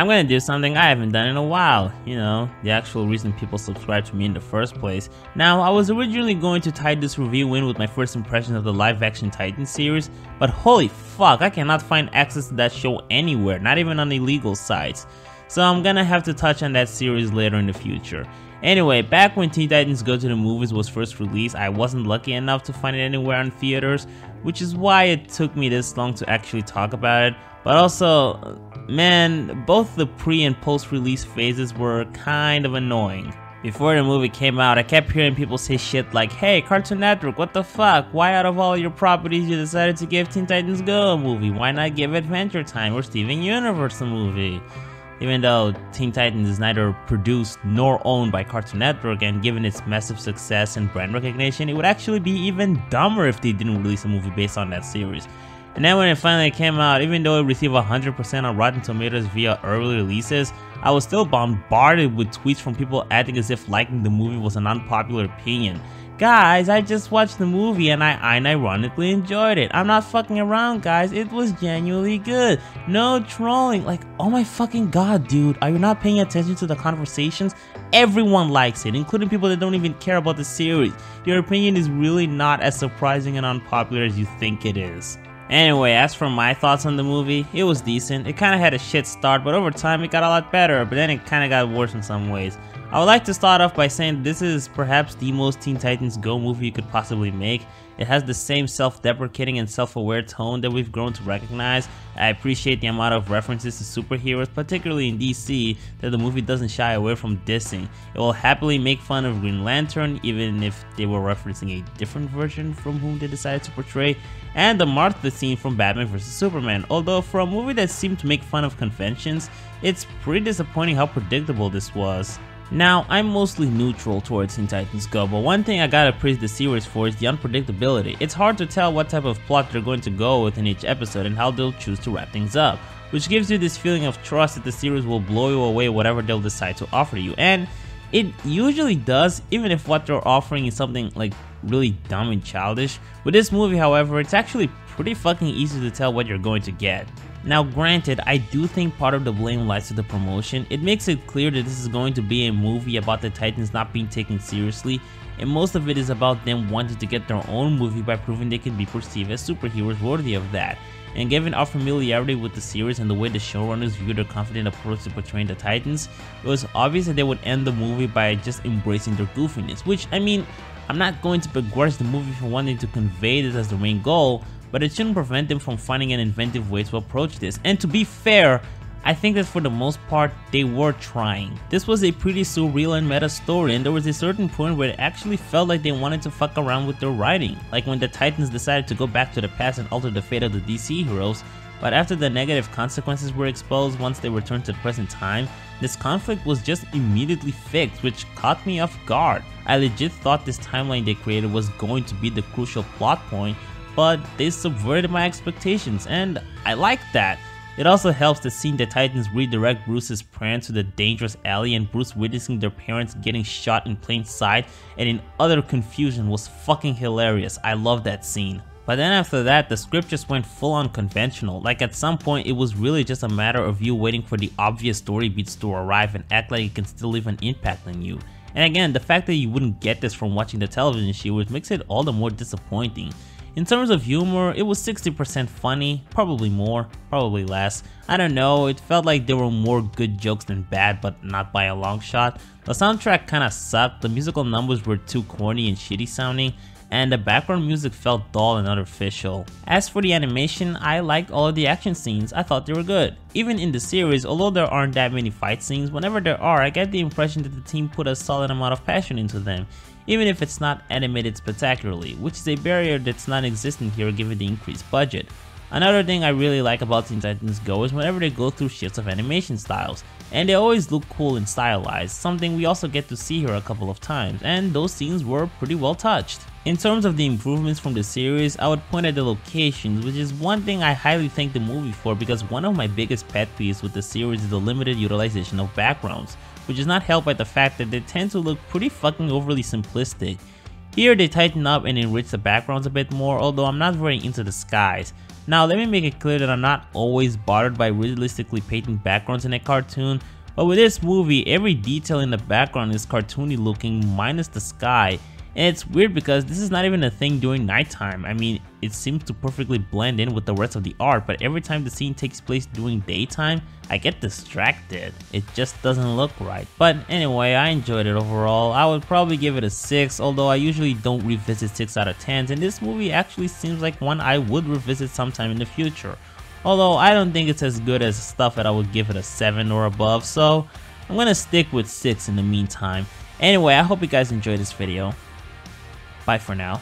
I'm gonna do something I haven't done in a while, you know, the actual reason people subscribe to me in the first place. Now, I was originally going to tie this review in with my first impression of the live-action Titan series, but holy fuck, I cannot find access to that show anywhere, not even on illegal sites. So I'm gonna have to touch on that series later in the future. Anyway, back when Teen Titans Go to the Movies was first released, I wasn't lucky enough to find it anywhere in theaters, which is why it took me this long to actually talk about it. But also, man, both the pre and post-release phases were kind of annoying. Before the movie came out, I kept hearing people say shit like, "Hey, Cartoon Network, what the fuck? Why out of all your properties you decided to give Teen Titans Go a movie? Why not give Adventure Time or Steven Universe a movie?" Even though Teen Titans is neither produced nor owned by Cartoon Network, and given its massive success and brand recognition, it would actually be even dumber if they didn't release a movie based on that series. And then when it finally came out, even though it received 100% on Rotten Tomatoes via early releases, I was still bombarded with tweets from people acting as if liking the movie was an unpopular opinion. Guys, I just watched the movie and I ironically enjoyed it. I'm not fucking around, guys. It was genuinely good. No trolling. Like, oh my fucking god, dude. Are you not paying attention to the conversations? Everyone likes it, including people that don't even care about the series. Your opinion is really not as surprising and unpopular as you think it is. Anyway, as for my thoughts on the movie, it was decent. It kinda had a shit start, but over time it got a lot better, but then it kinda got worse in some ways. I would like to start off by saying this is perhaps the most Teen Titans Go movie you could possibly make. It has the same self-deprecating and self-aware tone that we've grown to recognize. I appreciate the amount of references to superheroes, particularly in DC, that the movie doesn't shy away from dissing. It will happily make fun of Green Lantern, even if they were referencing a different version from whom they decided to portray, and the Martha scene from Batman vs Superman, although for a movie that seemed to make fun of conventions, it's pretty disappointing how predictable this was. Now, I'm mostly neutral towards Teen Titans Go, but one thing I gotta praise the series for is the unpredictability. It's hard to tell what type of plot they're going to go with in each episode and how they'll choose to wrap things up, which gives you this feeling of trust that the series will blow you away whatever they'll decide to offer you, and it usually does, even if what they're offering is something like really dumb and childish. With this movie, however, it's actually pretty fucking easy to tell what you're going to get. Now granted, I do think part of the blame lies to the promotion. It makes it clear that this is going to be a movie about the Titans not being taken seriously, and most of it is about them wanting to get their own movie by proving they can be perceived as superheroes worthy of that. And given our familiarity with the series and the way the showrunners view their confident approach to portraying the Titans, it was obvious that they would end the movie by just embracing their goofiness, which, I mean, I'm not going to begrudge the movie for wanting to convey this as the main goal, but it shouldn't prevent them from finding an inventive way to approach this. And to be fair, I think that for the most part, they were trying. This was a pretty surreal and meta story, and there was a certain point where it actually felt like they wanted to fuck around with their writing, like when the Titans decided to go back to the past and alter the fate of the DC heroes, but after the negative consequences were exposed once they returned to the present time, this conflict was just immediately fixed, which caught me off guard. I legit thought this timeline they created was going to be the crucial plot point, but they subverted my expectations, and I like that. It also helps that seeing the Titans redirect Bruce's parents to the dangerous alley and Bruce witnessing their parents getting shot in plain sight and in utter confusion was fucking hilarious. I love that scene. But then after that, the script just went full on conventional. Like at some point, it was really just a matter of you waiting for the obvious story beats to arrive and act like it can still leave an impact on you. And again, the fact that you wouldn't get this from watching the television series makes it all the more disappointing. In terms of humor, it was 60% funny, probably more, probably less. I don't know, it felt like there were more good jokes than bad, but not by a long shot. The soundtrack kinda sucked, the musical numbers were too corny and shitty sounding, and the background music felt dull and artificial. As for the animation, I liked all of the action scenes, I thought they were good. Even in the series, although there aren't that many fight scenes, whenever there are, I get the impression that the team put a solid amount of passion into them, even if it's not animated spectacularly, which is a barrier that's non-existent here given the increased budget. Another thing I really like about Teen Titans Go is whenever they go through shifts of animation styles, and they always look cool and stylized, something we also get to see here a couple of times, and those scenes were pretty well touched. In terms of the improvements from the series, I would point at the locations, which is one thing I highly thank the movie for, because one of my biggest pet peeves with the series is the limited utilization of backgrounds, which is not helped by the fact that they tend to look pretty fucking overly simplistic. Here they tighten up and enrich the backgrounds a bit more, although I'm not very into the skies. Now let me make it clear that I'm not always bothered by realistically painting backgrounds in a cartoon, but with this movie every detail in the background is cartoony looking minus the sky. And it's weird because this is not even a thing during nighttime. I mean, it seems to perfectly blend in with the rest of the art, but every time the scene takes place during daytime, I get distracted. It just doesn't look right. But anyway, I enjoyed it overall. I would probably give it a 6, although I usually don't revisit 6 out of 10s, and this movie actually seems like one I would revisit sometime in the future. Although I don't think it's as good as stuff that I would give it a 7 or above, so I'm gonna stick with 6 in the meantime. Anyway, I hope you guys enjoyed this video. Bye for now.